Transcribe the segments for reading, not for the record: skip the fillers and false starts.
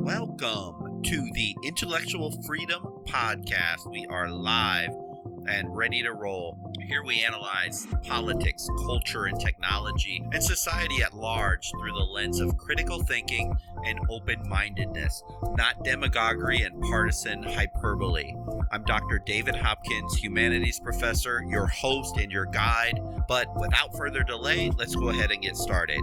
Welcome to the Intellectual Freedom Podcast. We are live and ready to roll. Here we analyze politics, culture, and technology, and society at large through the lens of critical thinking and open-mindedness, not demagoguery and partisan hyperbole. I'm Dr. David Hopkins, humanities professor, your host and your guide. But without further delay, let's go ahead and get started.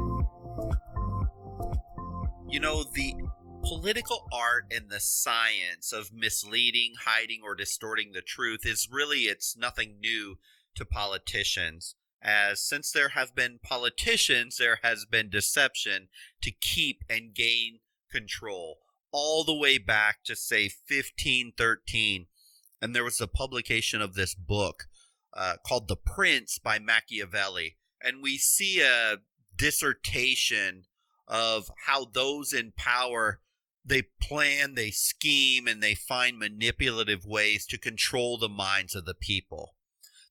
You know, the political art and the science of misleading, hiding, or distorting the truth it's nothing new to politicians. As since there have been politicians, there has been deception to keep and gain control, all the way back to, say, 1513. And there was a publication of this book called The Prince by Machiavelli. And we see a dissertation of how those in power, they plan, they scheme, and they find manipulative ways to control the minds of the people.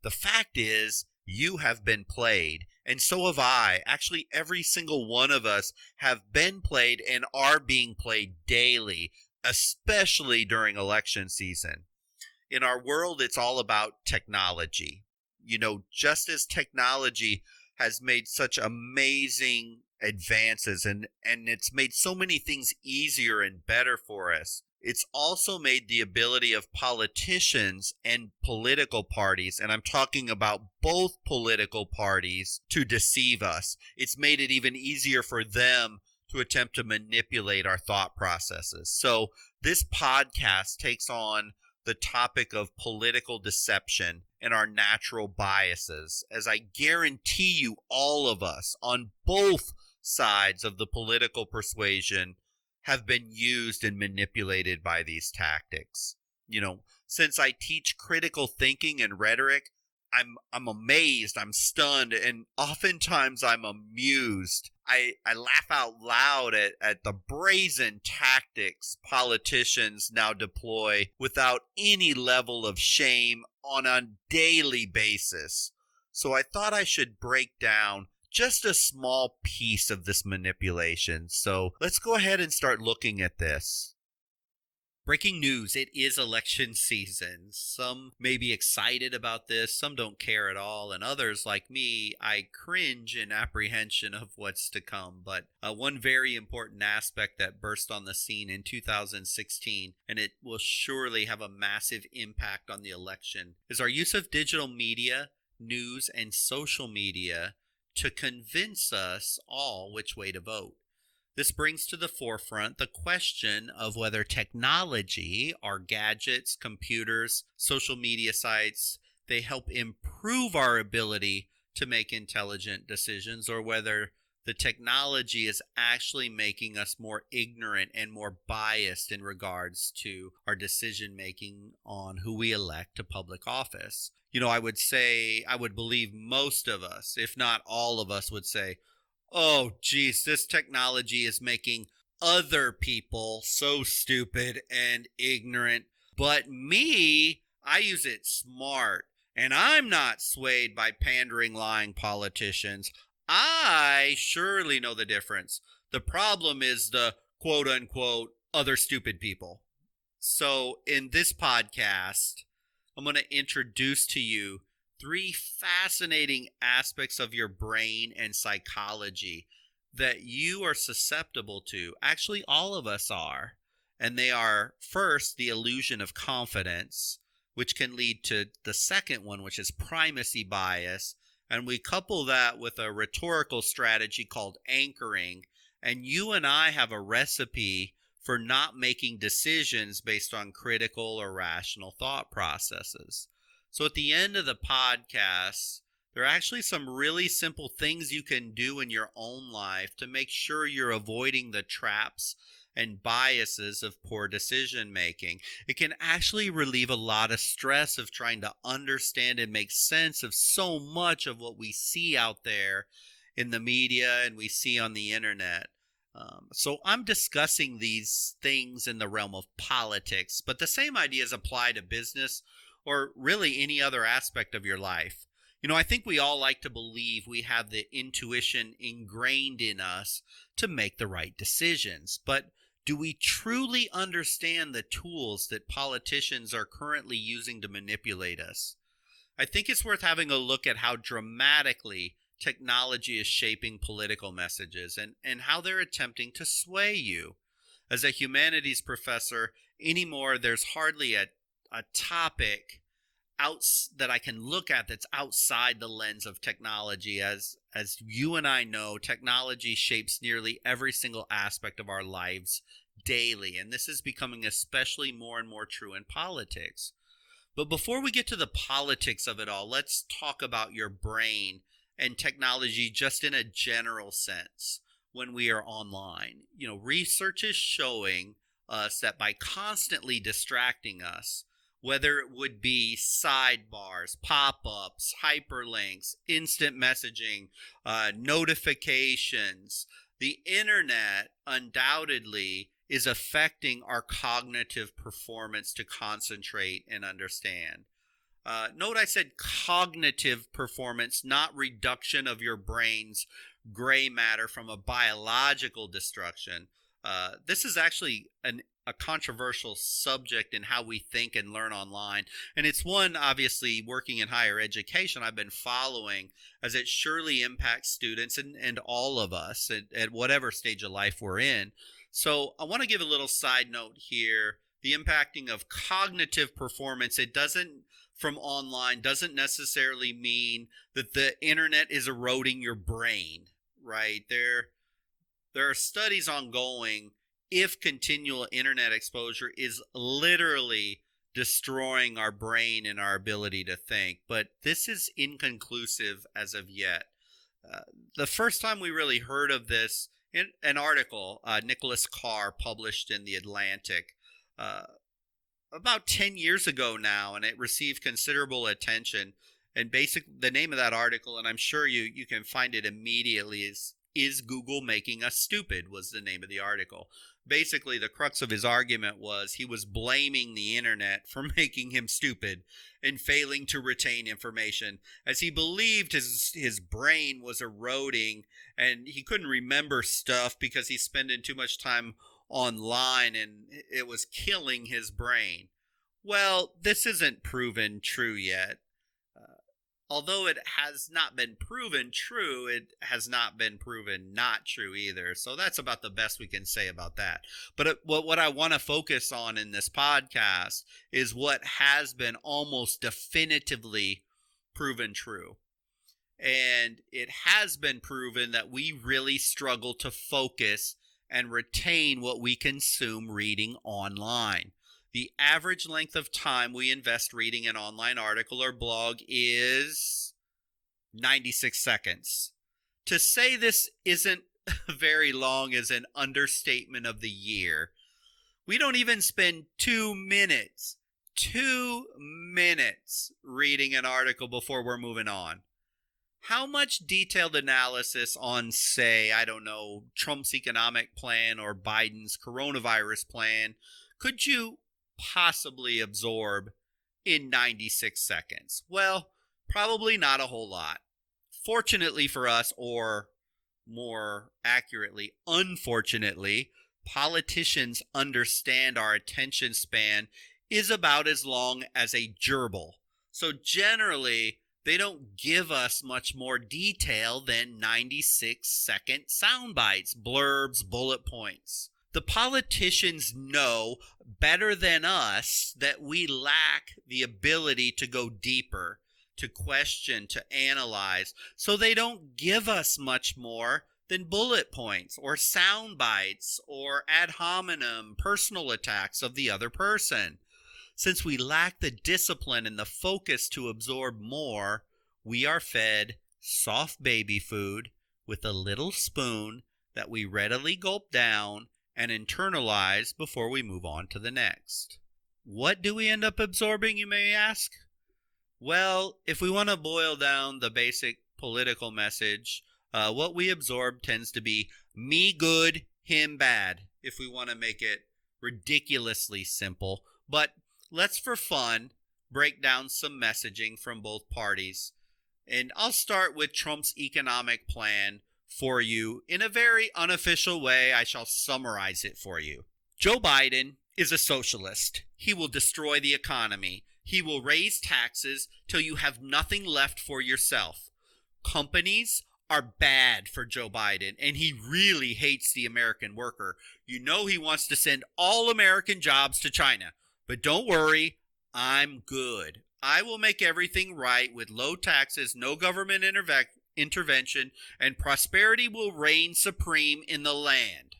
The fact is, you have been played, and so have I. Actually, every single one of us have been played and are being played daily, especially during election season. In our world, it's all about technology. You know, just as technology has made such amazing advances and it's made so many things easier and better for us, it's also made the ability of politicians and political parties, and I'm talking about both political parties, to deceive us. It's made it even easier for them to attempt to manipulate our thought processes. So this podcast takes on the topic of political deception and our natural biases, as I guarantee you all of us on both sides of the political persuasion have been used and manipulated by these tactics. You know, since I teach critical thinking and rhetoric, I'm amazed, I'm stunned, and oftentimes I'm amused. I laugh out loud at the brazen tactics politicians now deploy without any level of shame on a daily basis. So I thought I should break down just a small piece of this manipulation. So let's go ahead and start looking at this. Breaking news, it is election season. Some may be excited about this, some don't care at all, and others, like me, I cringe in apprehension of what's to come. But one very important aspect that burst on the scene in 2016, and it will surely have a massive impact on the election, is our use of digital media, news, and social media to convince us all which way to vote. This brings to the forefront the question of whether technology, our gadgets, computers, social media sites, they help improve our ability to make intelligent decisions, or whether the technology is actually making us more ignorant and more biased in regards to our decision making on who we elect to public office. You know, I would believe most of us, if not all of us, would say, oh, geez, this technology is making other people so stupid and ignorant. But me, I use it smart, and I'm not swayed by pandering, lying politicians. I surely know the difference. The problem is the quote-unquote other stupid people. So in this podcast, I'm going to introduce to you 3 fascinating aspects of your brain and psychology that you are susceptible to. Actually, all of us are. And they are, first, the illusion of confidence, which can lead to the second one, which is primacy bias. And we couple that with a rhetorical strategy called anchoring. And you and I have a recipe for not making decisions based on critical or rational thought processes. So at the end of the podcast, there are actually some really simple things you can do in your own life to make sure you're avoiding the traps and biases of poor decision making. It can actually relieve a lot of stress of trying to understand and make sense of so much of what we see out there in the media and we see on the internet. So I'm discussing these things in the realm of politics, but the same ideas apply to business or really any other aspect of your life. You know, I think we all like to believe we have the intuition ingrained in us to make the right decisions. But Do we truly understand the tools that politicians are currently using to manipulate us? I think it's worth having a look at how dramatically technology is shaping political messages and how they're attempting to sway you. As a humanities professor, anymore, there's hardly a topic that I can look at that's outside the lens of technology. As you and I know, technology shapes nearly every single aspect of our lives daily, and this is becoming especially more and more true in politics. But before we get to the politics of it all, let's talk about your brain and technology just in a general sense when we are online. Research is showing us that by constantly distracting us, whether it would be sidebars, pop-ups, hyperlinks, instant messaging, notifications, the internet undoubtedly is affecting our cognitive performance to concentrate and understand. Note I said cognitive performance, not reduction of your brain's gray matter from a biological destruction. This is actually a controversial subject in how we think and learn online. And it's one, obviously, working in higher education, I've been following as it surely impacts students and all of us at whatever stage of life we're in. So I want to give a little side note here. The impacting of cognitive performance, it doesn't, from online, doesn't necessarily mean that the internet is eroding your brain, right? There are studies ongoing if continual internet exposure is literally destroying our brain and our ability to think. But this is inconclusive as of yet. The first time we really heard of this, in an article Nicholas Carr published in The Atlantic about 10 years ago now, and it received considerable attention. And the name of that article, and I'm sure you can find it immediately, is Google Making Us Stupid, was the name of the article. Basically, the crux of his argument was he was blaming the internet for making him stupid and failing to retain information, as he believed his brain was eroding and he couldn't remember stuff because he's spending too much time online and it was killing his brain. Well, this isn't proven true yet. Although it has not been proven true, it has not been proven not true either. So that's about the best we can say about that. But what I want to focus on in this podcast is what has been almost definitively proven true. And it has been proven that we really struggle to focus and retain what we consume reading online. The average length of time we invest reading an online article or blog is 96 seconds. To say this isn't very long is an understatement of the year. We don't even spend 2 minutes reading an article before we're moving on. How much detailed analysis on, say, I don't know, Trump's economic plan or Biden's coronavirus plan could you possibly absorb in 96 seconds? Well, probably not a whole lot. Fortunately for us, or more accurately, unfortunately, politicians understand our attention span is about as long as a gerbil. So generally, they don't give us much more detail than 96-second sound bites, blurbs, bullet points. The politicians know better than us that we lack the ability to go deeper, to question, to analyze, so they don't give us much more than bullet points or sound bites or ad hominem personal attacks of the other person. Since we lack the discipline and the focus to absorb more, we are fed soft baby food with a little spoon that we readily gulp down and internalize before we move on to the next. What do we end up absorbing, you may ask? Well, if we want to boil down the basic political message, what we absorb tends to be me good, him bad, if we want to make it ridiculously simple. But let's, for fun, break down some messaging from both parties. And I'll start with Trump's economic plan for you. In a very unofficial way, I shall summarize it for you. Joe Biden is a socialist. He will destroy the economy. He will raise taxes till you have nothing left for yourself. Companies are bad for Joe Biden, and he really hates the American worker. You know he wants to send all American jobs to China. But don't worry, I'm good. I will make everything right with low taxes, no government intervention, and prosperity will reign supreme in the land.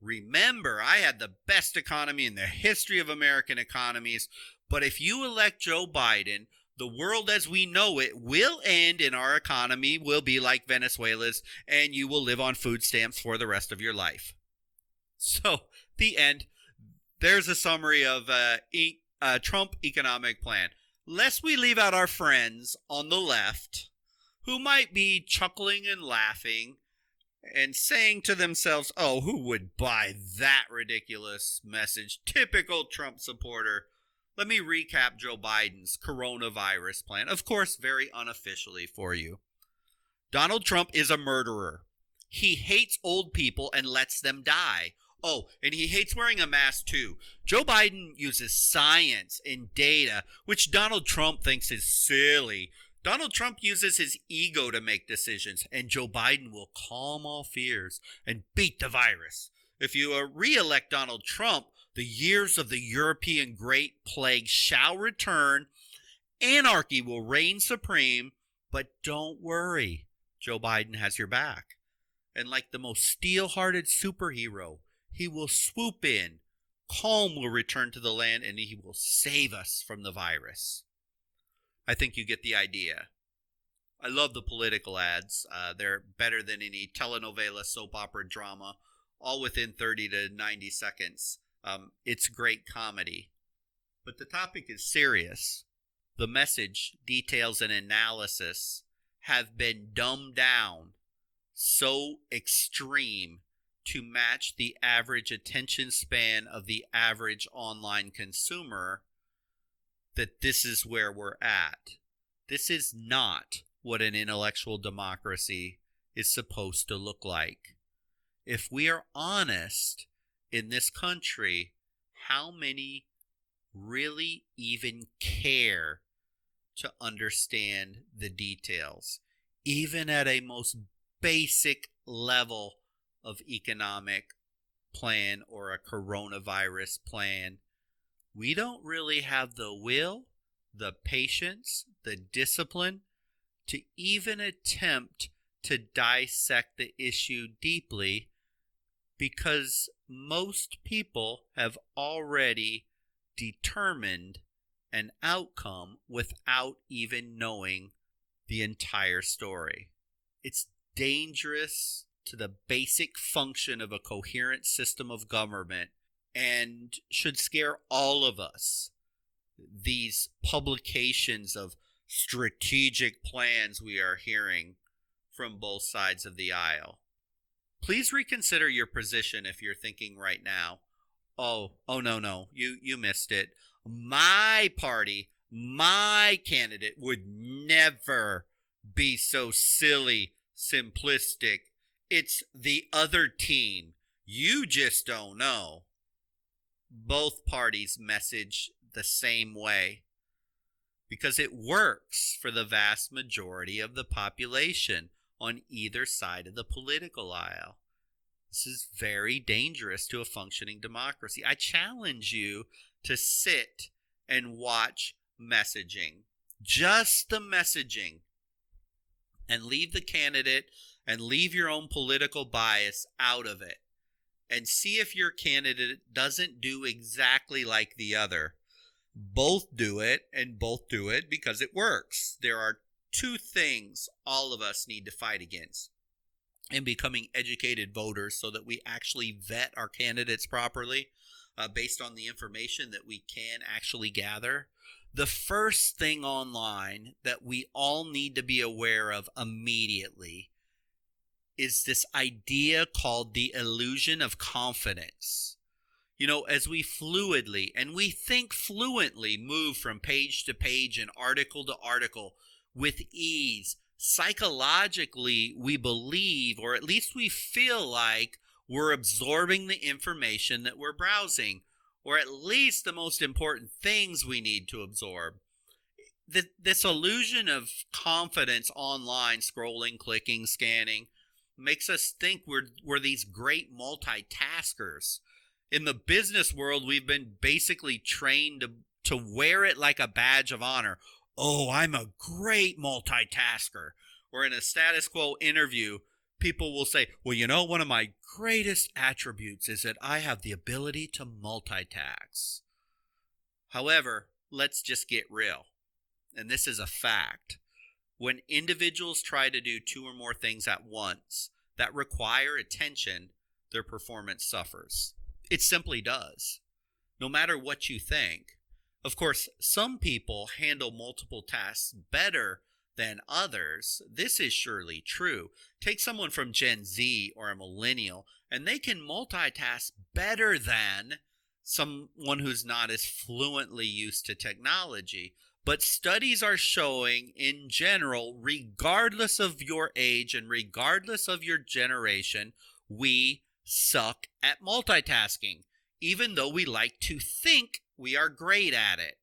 Remember, I had the best economy in the history of American economies, but if you elect Joe Biden, the world as we know it will end and our economy will be like Venezuela's, and you will live on food stamps for the rest of your life. So, the end. There's a summary of Trump economic plan. Lest we leave out our friends on the left who might be chuckling and laughing and saying to themselves, oh, who would buy that ridiculous message? Typical Trump supporter. Let me recap Joe Biden's coronavirus plan, of course, very unofficially for you. Donald Trump is a murderer. He hates old people and lets them die. Oh, and he hates wearing a mask too. Joe Biden uses science and data, which Donald Trump thinks is silly. Donald Trump uses his ego to make decisions, and Joe Biden will calm all fears and beat the virus. If you re-elect Donald Trump, the years of the European Great Plague shall return. Anarchy will reign supreme, but don't worry, Joe Biden has your back. And like the most steel-hearted superhero, he will swoop in, calm will return to the land, and he will save us from the virus. I think you get the idea. I love the political ads. They're better than any telenovela, soap opera, drama, all within 30 to 90 seconds. It's great comedy. But the topic is serious. The message, details, and analysis have been dumbed down so extreme to match the average attention span of the average online consumer that this is where we're at. This is not what an intellectual democracy is supposed to look like. If we are honest in this country, how many really even care to understand the details, even at a most basic level of economic plan or a coronavirus plan? We don't really have the will, the patience, the discipline to even attempt to dissect the issue deeply, because most people have already determined an outcome without even knowing the entire story. It's dangerous to the basic function of a coherent system of government and should scare all of us. These publications of strategic plans we are hearing from both sides of the aisle. Please reconsider your position if you're thinking right now, oh no, you missed it. My party, my candidate would never be so silly, simplistic. It's the other team. You just don't know. Both parties message the same way because it works for the vast majority of the population on either side of the political aisle. This is very dangerous to a functioning democracy. I challenge you to sit and watch messaging, just the messaging, and leave the candidate and leave your own political bias out of it. And see if your candidate doesn't do exactly like the other. Both do it, and both do it because it works. There are two things all of us need to fight against in becoming educated voters so that we actually vet our candidates properly based on the information that we can actually gather. The first thing online that we all need to be aware of immediately is this idea called the illusion of confidence. You know, as we fluidly and we think fluently move from page to page and article to article with ease, psychologically we believe, or at least we feel like, we're absorbing the information that we're browsing, or at least the most important things we need to absorb. This illusion of confidence online, scrolling, clicking, scanning, makes us think we're these great multitaskers. In the business world, we've been basically trained to wear it like a badge of honor. Oh, I'm a great multitasker. Or in a status quo interview, people will say, well, one of my greatest attributes is that I have the ability to multitask. However, let's just get real. And this is a fact. When individuals try to do two or more things at once that require attention, their performance suffers. It simply does, no matter what you think. Of course, some people handle multiple tasks better than others. This is surely true. Take someone from Gen Z or a millennial, and they can multitask better than someone who's not as fluently used to technology. But studies are showing, in general, regardless of your age and regardless of your generation, we suck at multitasking, even though we like to think we are great at it.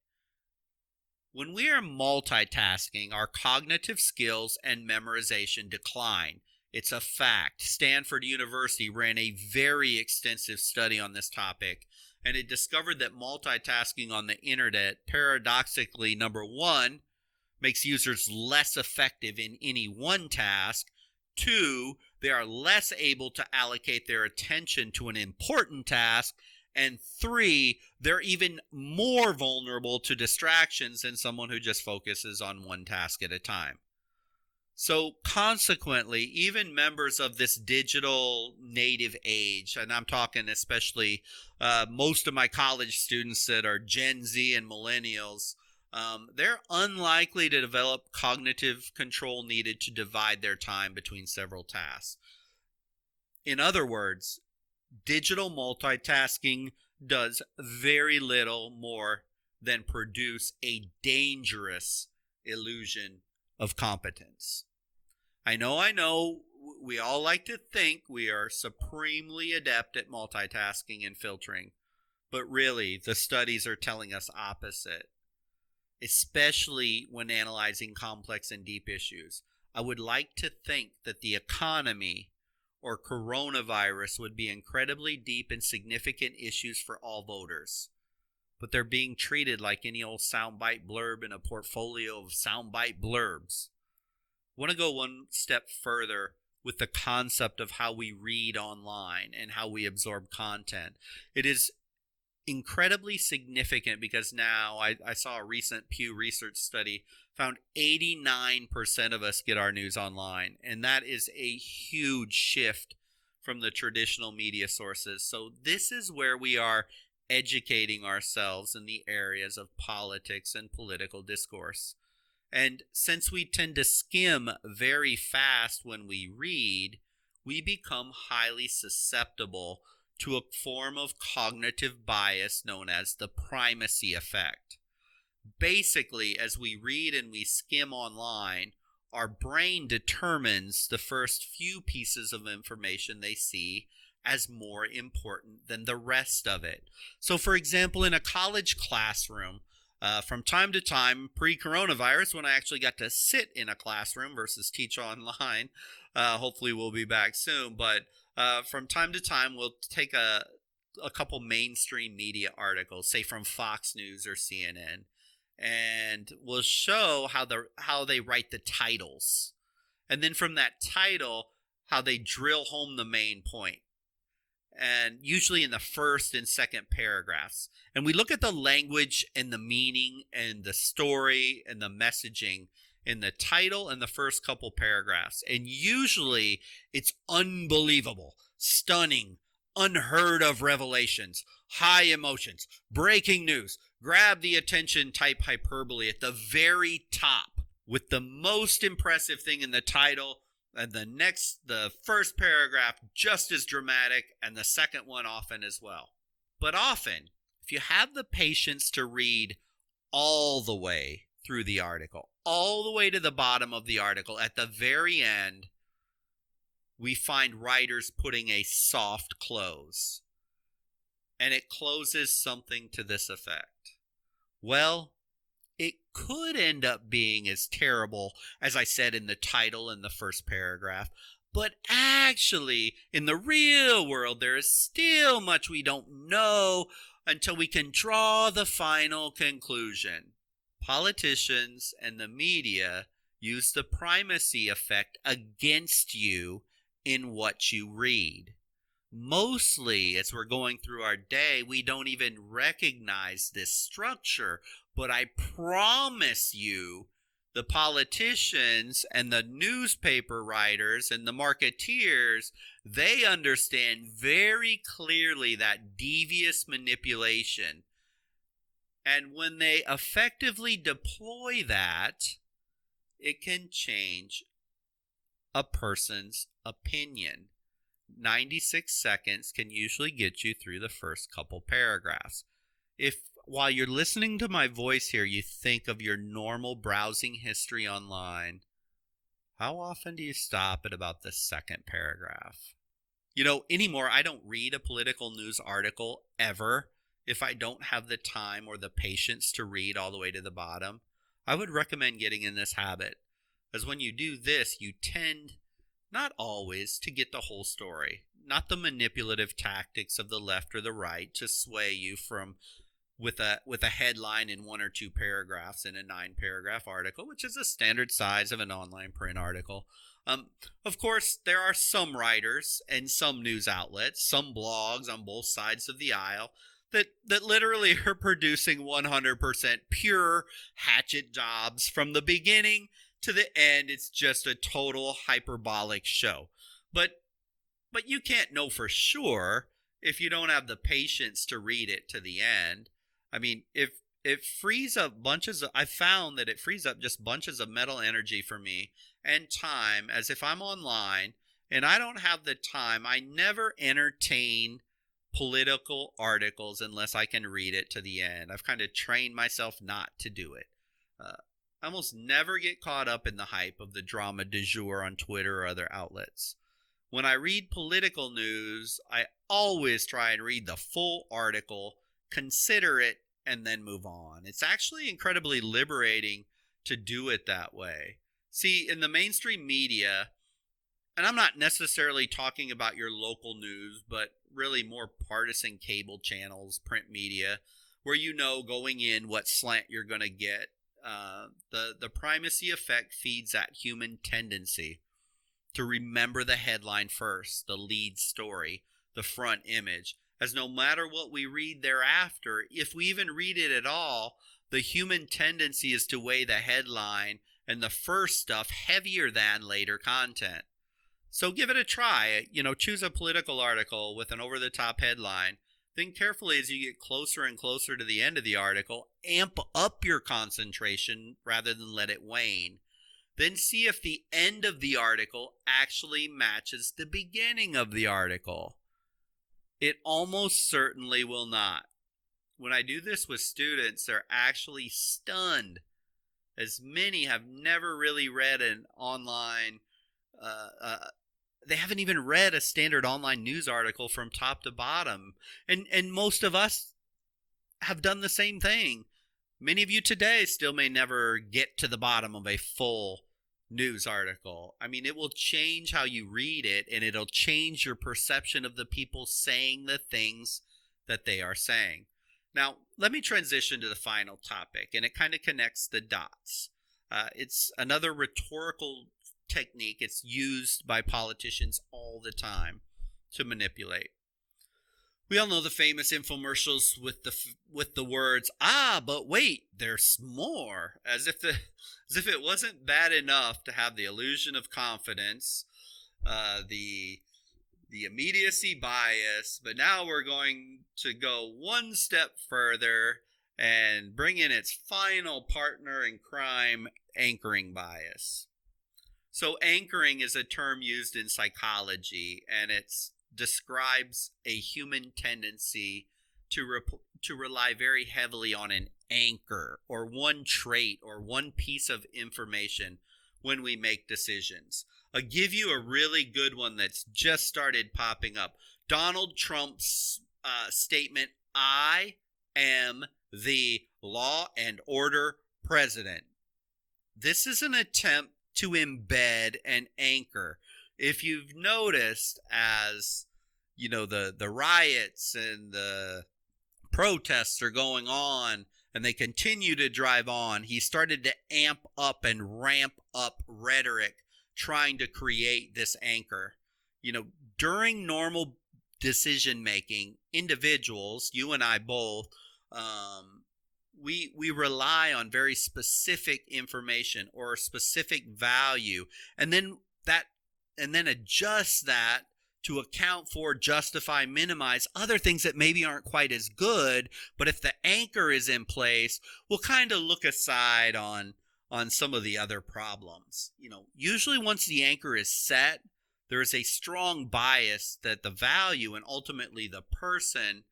When we are multitasking, our cognitive skills and memorization decline. It's a fact. Stanford University ran a very extensive study on this topic, and it discovered that multitasking on the internet, paradoxically, number one, makes users less effective in any one task. Two, they are less able to allocate their attention to an important task. And three, they're even more vulnerable to distractions than someone who just focuses on one task at a time. So consequently, even members of this digital native age, and I'm talking especially most of my college students that are Gen Z and millennials, they're unlikely to develop cognitive control needed to divide their time between several tasks. In other words, digital multitasking does very little more than produce a dangerous illusion of competence. I know, we all like to think we are supremely adept at multitasking and filtering, but really the studies are telling us opposite, especially when analyzing complex and deep issues. I would like to think that the economy or coronavirus would be incredibly deep and significant issues for all voters, but they're being treated like any old soundbite blurb in a portfolio of soundbite blurbs. I want to go one step further with the concept of how we read online and how we absorb content. It is incredibly significant because now I saw a recent Pew Research study found 89% of us get our news online, and that is a huge shift from the traditional media sources. So this is where we are educating ourselves in the areas of politics and political discourse. And since we tend to skim very fast when we read, we become highly susceptible to a form of cognitive bias known as the primacy effect. Basically, as we read and we skim online, our brain determines the first few pieces of information they see as more important than the rest of it. So, for example, in a college classroom, from time to time, pre-coronavirus, when I actually got to sit in a classroom versus teach online, hopefully we'll be back soon, but from time to time, we'll take a couple mainstream media articles, say from Fox News or CNN, and we'll show how they write the titles. And then from that title, how they drill home the main point. And usually in the first and second paragraphs. And we look at the language and the meaning and the story and the messaging in the title and the first couple paragraphs. And usually it's unbelievable, stunning, unheard of revelations, high emotions, breaking news, grab the attention type hyperbole at the very top with the most impressive thing in the title. And the first paragraph just as dramatic, and the second one often as well. But often, if you have the patience to read all the way through the article, all the way to the bottom of the article, at the very end, we find writers putting a soft close. And it closes something to this effect. Well, it could end up being as terrible as I said in the title in the first paragraph, but actually, in the real world, there is still much we don't know until we can draw the final conclusion. Politicians and the media use the primacy effect against you in what you read. Mostly, as we're going through our day, we don't even recognize this structure. But I promise you, the politicians and the newspaper writers and the marketeers, they understand very clearly that devious manipulation. And when they effectively deploy that, it can change a person's opinion. 96 seconds can usually get you through the first couple paragraphs. If while you're listening to my voice here, you think of your normal browsing history online, how often do you stop at about the second paragraph? Anymore, I don't read a political news article ever if I don't have the time or the patience to read all the way to the bottom. I would recommend getting in this habit, as when you do this, you tend, not always, to get the whole story, not the manipulative tactics of the left or the right to sway you from with a headline in 1 or 2 paragraphs in a 9-paragraph article, which is the standard size of an online print article. Of course, there are some writers and some news outlets, some blogs on both sides of the aisle that literally are producing 100% pure hatchet jobs from the beginning to the end. It's just a total hyperbolic show. But you can't know for sure if you don't have the patience to read it to the end. I mean, if it frees up I found that it frees up just bunches of mental energy for me and time, as if I'm online and I don't have the time. I never entertain political articles unless I can read it to the end. I've kind of trained myself not to do it. I almost never get caught up in the hype of the drama du jour on Twitter or other outlets. When I read political news, I always try and read the full article, consider it, and then move on. It's actually incredibly liberating to do it that way. See, in the mainstream media, and I'm not necessarily talking about your local news, but really more partisan cable channels, print media, where you know going in what slant you're going to get. The primacy effect feeds that human tendency to remember the headline first, the lead story, the front image, as no matter what we read thereafter, if we even read it at all, the human tendency is to weigh the headline and the first stuff heavier than later content. So give it a try. Choose a political article with an over-the-top headline. Think carefully as you get closer and closer to the end of the article. Amp up your concentration rather than let it wane. Then see if the end of the article actually matches the beginning of the article. It almost certainly will not. When I do this with students, they're actually stunned, as many have never really read an online they haven't even read a standard online news article from top to bottom. And most of us have done the same thing. Many of you today still may never get to the bottom of a full news article. I mean, it will change how you read it, and it'll change your perception of the people saying the things that they are saying. Now, let me transition to the final topic, and it kind of connects the dots. It's another rhetorical technique. It's used by politicians all the time to manipulate. We all know the famous infomercials with the words, but wait, there's more, as if it wasn't bad enough to have the illusion of confidence, the immediacy bias, but now we're going to go one step further and bring in its final partner in crime, anchoring bias. So anchoring is a term used in psychology, and it describes a human tendency to rely very heavily on an anchor or one trait or one piece of information when we make decisions. I'll give you a really good one that's just started popping up. Donald Trump's statement, "I am the law and order president." This is an attempt to embed and anchor. If you've noticed, as the riots and the protests are going on and they continue to drive on, he started to amp up and ramp up rhetoric, trying to create this anchor. During normal decision making, individuals, you and I both, we rely on very specific information or specific value, and then adjust that to account for, justify, minimize other things that maybe aren't quite as good. But if the anchor is in place, we'll kind of look aside on some of the other problems. Usually once the anchor is set, there is a strong bias that the value and ultimately the person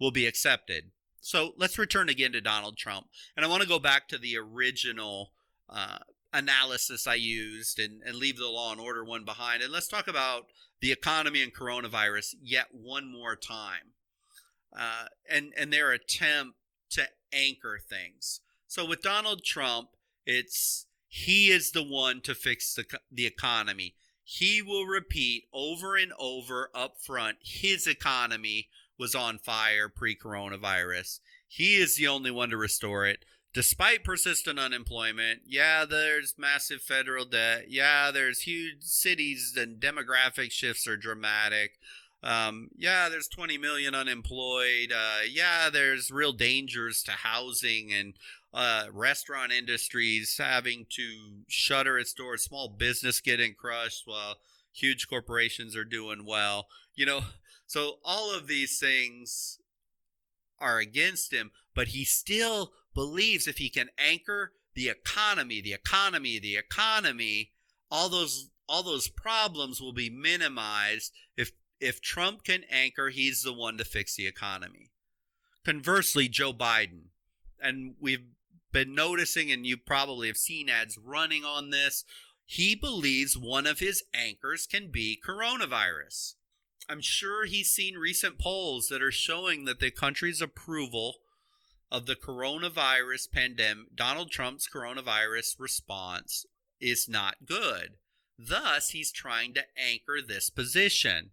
will be accepted. So let's return again to Donald Trump. And I want to go back to the original analysis I used and leave the law and order one behind. And let's talk about the economy and coronavirus yet one more time, and their attempt to anchor things. So with Donald Trump, he is the one to fix the economy. He will repeat over and over up front, his economy was on fire pre-coronavirus. He is the only one to restore it. Despite persistent unemployment, there's massive federal debt. There's huge cities and demographic shifts are dramatic. There's 20 million unemployed. There's real dangers to housing and restaurant industries having to shutter its doors, small business getting crushed while huge corporations are doing well. So all of these things are against him, but he still believes if he can anchor the economy, all those problems will be minimized. If Trump can anchor, he's the one to fix the economy. Conversely, Joe Biden, and we've been noticing, and you probably have seen ads running on this, he believes one of his anchors can be coronavirus. I'm sure he's seen recent polls that are showing that the country's approval of the coronavirus pandemic, Donald Trump's coronavirus response, is not good. Thus, he's trying to anchor this position.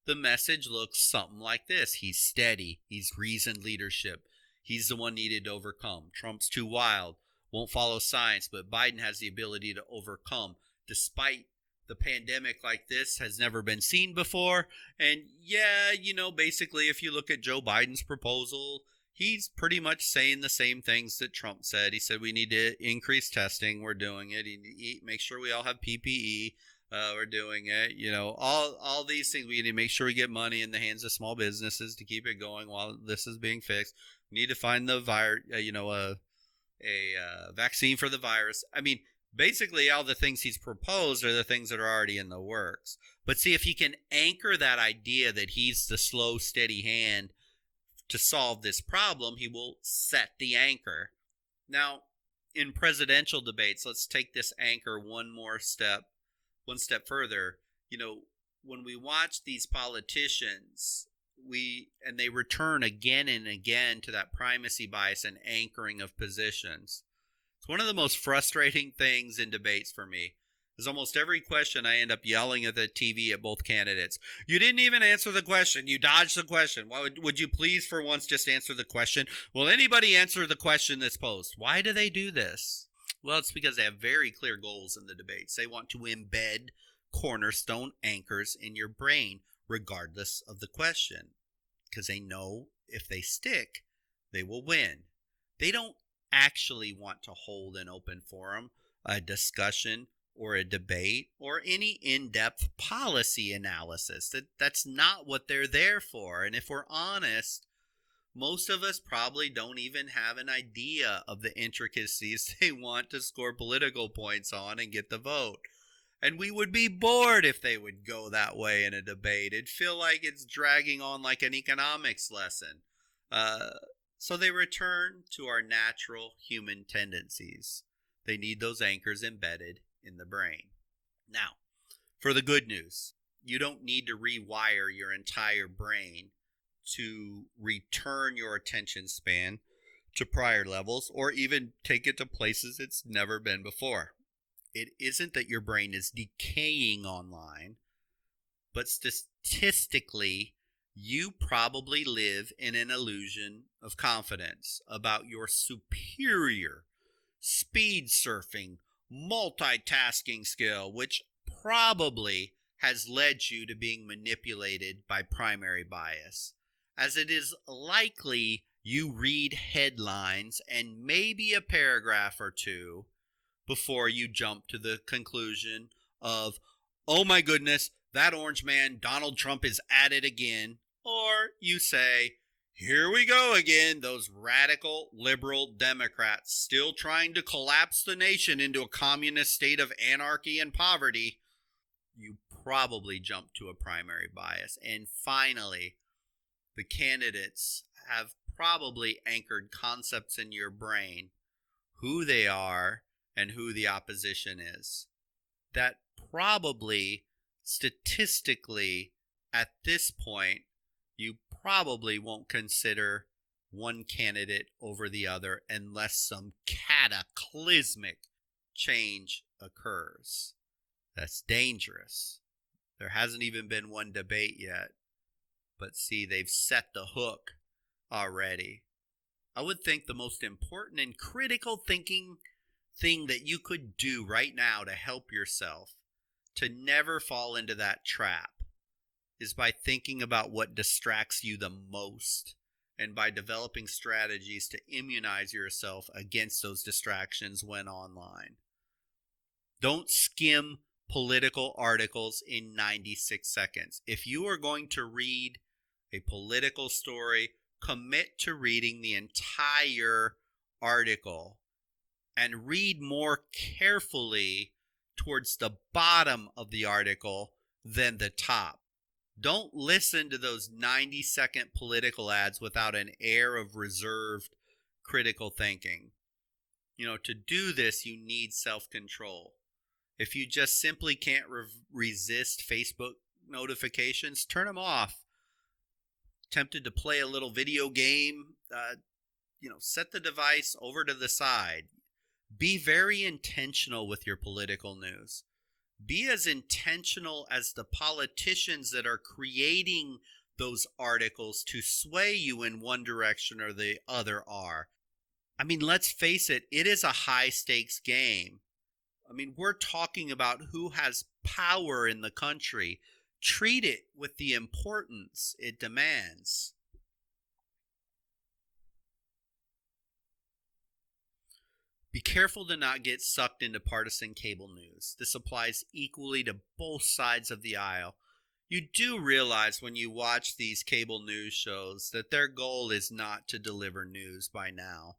The message looks something like this. He's steady. He's reasoned leadership. He's the one needed to overcome. Trump's too wild, won't follow science, but Biden has the ability to overcome. Despite the pandemic like this has never been seen before. And basically, if you look at Joe Biden's proposal, he's pretty much saying the same things that Trump said. He said we need to increase testing. We're doing it. Make sure we all have PPE. We're doing it. All these things. We need to make sure we get money in the hands of small businesses to keep it going while this is being fixed. We need to find the virus, a vaccine for the virus. I mean, basically all the things he's proposed are the things that are already in the works. But see, if he can anchor that idea that he's the slow, steady hand to solve this problem, he will set the anchor. Now, in presidential debates, let's take this anchor one step further. When we watch these politicians, they return again and again to that primacy bias and anchoring of positions. It's one of the most frustrating things in debates for me. Is almost every question I end up yelling at the TV at both candidates. You didn't even answer the question. You dodged the question. Why would you please for once just answer the question? Will anybody answer the question that's posed? Why do they do this? Well, it's because they have very clear goals in the debates. They want to embed cornerstone anchors in your brain regardless of the question, because they know if they stick, they will win. They don't actually want to hold an open forum, a discussion, or a debate, or any in-depth policy analysis. That's not what they're there for. And if we're honest, most of us probably don't even have an idea of the intricacies they want to score political points on and get the vote. And we would be bored if they would go that way in a debate. It'd feel like it's dragging on like an economics lesson. So they return to our natural human tendencies. They need those anchors embedded in the brain. Now, For the good news, you don't need to rewire your entire brain to return your attention span to prior levels or even take it to places it's never been before. It isn't that your brain is decaying online, but statistically, you probably live in an illusion of confidence about your superior speed surfing, multitasking skill, which probably has led you to being manipulated by primary bias, as it is likely you read headlines and maybe a paragraph or two before you jump to the conclusion of, oh my goodness, that orange man, Donald Trump, is at it again. Or you say, here we go again, those radical liberal Democrats still trying to collapse the nation into a communist state of anarchy and poverty. You probably jump to a primary bias. And finally, the candidates have probably anchored concepts in your brain, who they are and who the opposition is, that probably statistically at this point you probably won't consider one candidate over the other unless some cataclysmic change occurs. That's dangerous. There hasn't even been one debate yet, but see, they've set the hook already. I would think the most important and critical thinking thing that you could do right now to help yourself to never fall into that trap is by thinking about what distracts you the most and by developing strategies to immunize yourself against those distractions when online. Don't skim political articles in 96 seconds. If you are going to read a political story, commit to reading the entire article and read more carefully towards the bottom of the article than the top. Don't listen to those 90-second political ads without an air of reserved critical thinking. To do this, you need self-control. If you just simply can't resist Facebook notifications, turn them off. Tempted to play a little video game, set the device over to the side. Be very intentional with your political news. Be as intentional as the politicians that are creating those articles to sway you in one direction or the other are. Let's face it, it is a high stakes game. We're talking about who has power in the country. Treat it with the importance it demands. Be careful to not get sucked into partisan cable news. This applies equally to both sides of the aisle. You do realize when you watch these cable news shows that their goal is not to deliver news by now.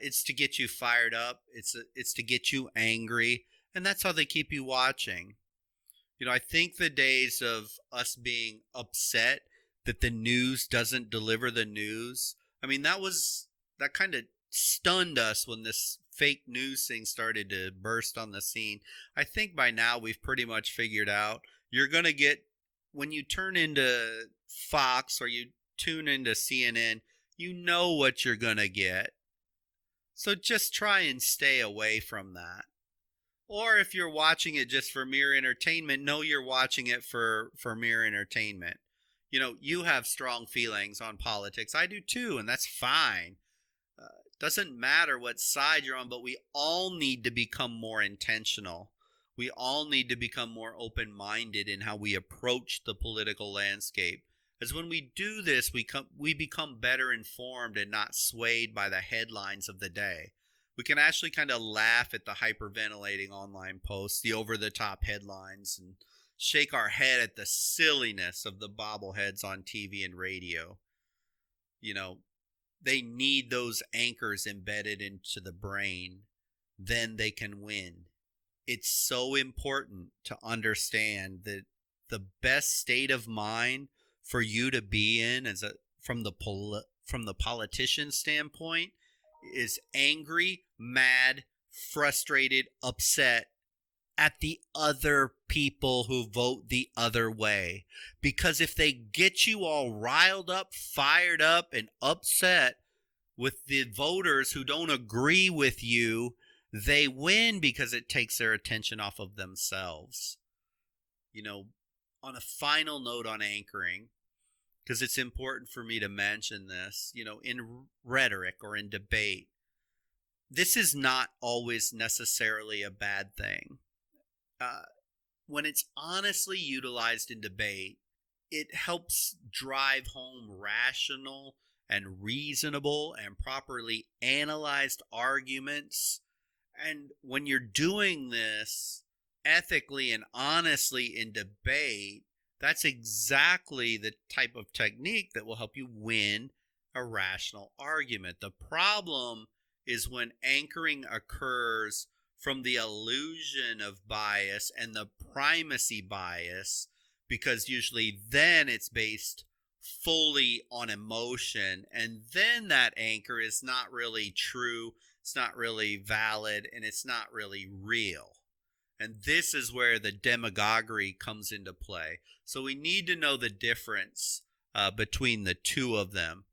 It's to get you fired up. It's to get you angry. And that's how they keep you watching. I think the days of us being upset that the news doesn't deliver the news, that kind of stunned us when this fake news thing started to burst on the scene. I think by now we've pretty much figured out you're going to get, when you turn into Fox or you tune into CNN, you know what you're going to get. So just try and stay away from that. Or if you're watching it just for mere entertainment, know you're watching it for mere entertainment. You have strong feelings on politics. I do too, and that's fine. Doesn't matter what side you're on, but we all need to become more intentional. We all need to become more open-minded in how we approach the political landscape. As when we do this, we become better informed and not swayed by the headlines of the day. We can actually kind of laugh at the hyperventilating online posts, the over-the-top headlines, and shake our head at the silliness of the bobbleheads on TV and radio. They need those anchors embedded into the brain. Then they can win. It's so important to understand that the best state of mind for you to be in from the politician standpoint is angry, mad, frustrated, upset at the other people who vote the other way. Because if they get you all riled up, fired up, and upset with the voters who don't agree with you, they win because it takes their attention off of themselves. On a final note on anchoring, because it's important for me to mention this, in rhetoric or in debate, this is not always necessarily a bad thing. When it's honestly utilized in debate, it helps drive home rational and reasonable and properly analyzed arguments. And when you're doing this ethically and honestly in debate, that's exactly the type of technique that will help you win a rational argument. The problem is when anchoring occurs from the illusion of bias and the primacy bias, because usually then it's based fully on emotion, and then that anchor is not really true, it's not really valid, and it's not really real. And this is where the demagoguery comes into play. So we need to know the difference between the two of them.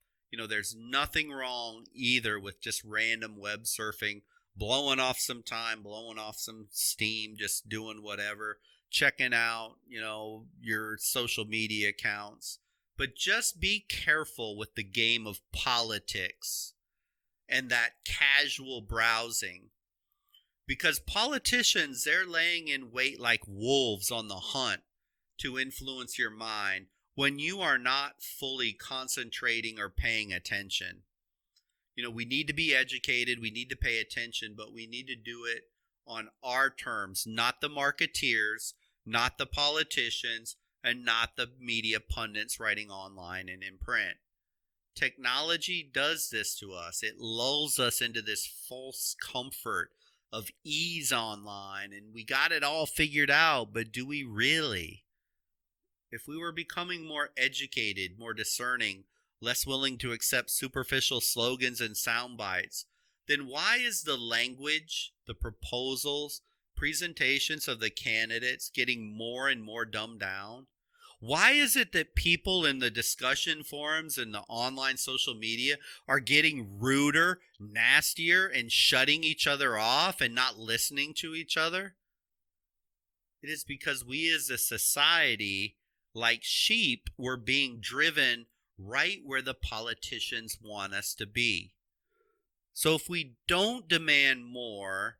There's nothing wrong either with just random web surfing, blowing off some time, blowing off some steam, just doing whatever, checking out, your social media accounts. But just be careful with the game of politics and that casual browsing. Because politicians, they're laying in wait like wolves on the hunt to influence your mind when you are not fully concentrating or paying attention. We need to be educated, we need to pay attention, but we need to do it on our terms, not the marketeers, not the politicians, and not the media pundits writing online and in print. Technology does this to us. It lulls us into this false comfort of ease online, and we got it all figured out, but do we really? If we were becoming more educated, more discerning, less willing to accept superficial slogans and sound bites, then why is the language, the proposals, presentations of the candidates getting more and more dumbed down? Why is it that people in the discussion forums and the online social media are getting ruder, nastier, and shutting each other off and not listening to each other? It is because we as a society, like sheep, we're being driven right where the politicians want us to be. So if we don't demand more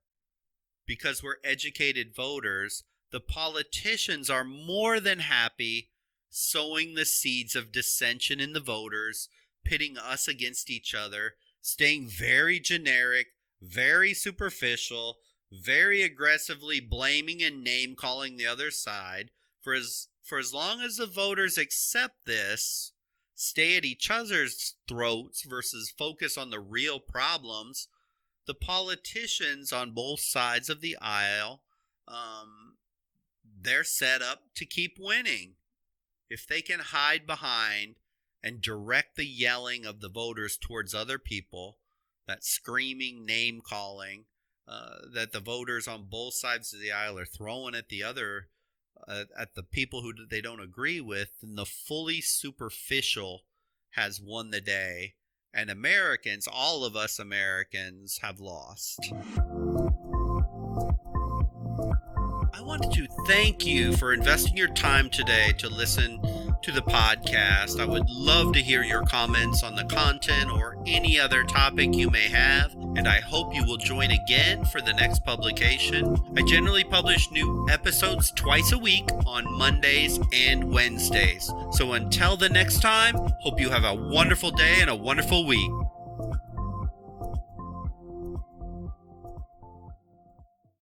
because we're educated voters, the politicians are more than happy sowing the seeds of dissension in the voters, pitting us against each other, staying very generic, very superficial, very aggressively blaming and name-calling the other side. For as long as the voters accept this, stay at each other's throats versus focus on the real problems, the politicians on both sides of the aisle, they're set up to keep winning. If they can hide behind and direct the yelling of the voters towards other people, that screaming name calling that the voters on both sides of the aisle are throwing at the other, at the people who they don't agree with, then the fully superficial has won the day, and Americans, all of us Americans, have lost. I wanted to thank you for investing your time today to listen to the podcast. I would love to hear your comments on the content or any other topic you may have, and I hope you will join again for the next publication. I generally publish new episodes twice a week on Mondays and Wednesdays. So until the next time, hope you have a wonderful day and a wonderful week.